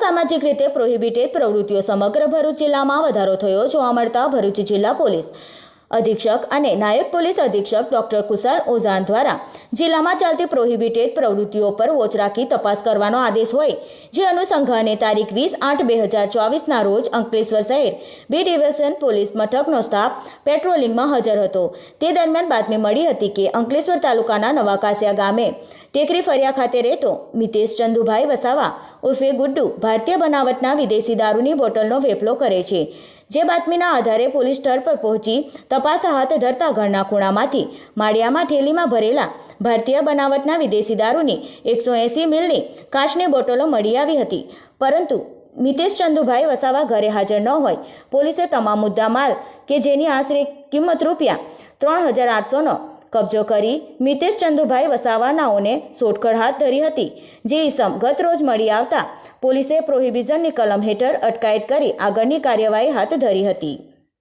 અસામાજિક રીતે પ્રોહિબિટેડ પ્રવૃત્તિઓ સમગ્ર ભરૂચ જિલ્લામાં વધારો થયો જોવા મળતા ભરૂચ જિલ્લા પોલીસ અધિક્ષક અને નાયબ પોલીસ અધિક્ષક ડોક્ટર કુશાલ ઓઝાન દ્વારા જિલ્લામાં ચાલતી પ્રોહિબિટેડ પ્રવૃત્તિઓ પર વોચ રાખી તપાસ કરવાનો આદેશ હોય, જે અનુસંધાને તારીખ 20/8/2024ના રોજ અંકલેશ્વર શહેર બી ડિવિઝન પોલીસ મથકનો સ્ટાફ પેટ્રોલિંગમાં હાજર હતો। તે દરમિયાન બાતમી મળી હતી કે અંકલેશ્વર તાલુકાના નવા કાસિયા ગામે ટેકરી ફરિયા ખાતે રહેતો મિતેશ ચંદુભાઈ વસાવા ઉર્ફે ગુડ્ડુ ભારતીય બનાવટના વિદેશી દારૂની બોટલનો વેપલો કરે છે। જે બાતમીના આધારે પોલીસ સ્થળ પર પહોંચી તપાસ હાથ ધરતા ઘરના ખૂણામાંથી માળિયામાં થેલીમાં ભરેલા ભારતીય બનાવટના વિદેશી દારૂની 180 મિલની કાચની બોટલો મળી આવી હતી, પરંતુ મિતેશ ચંદુભાઈ વસાવા ઘરે હાજર ન હોય પોલીસે તમામ મુદ્દા માલ કે જેની આશરે કિંમત ₹3,800નો કબજો કરી મિતેશ ચંદુભાઈ વસાવાનાઓને શોધખોળ હાથ ધરી હતી। જે ઇસમ ગત રોજ મળી આવતા પોલીસે પ્રોહિબિશનની કલમ હેઠળ અટકાયત કરી આગળની કાર્યવાહી હાથ ધરી હતી।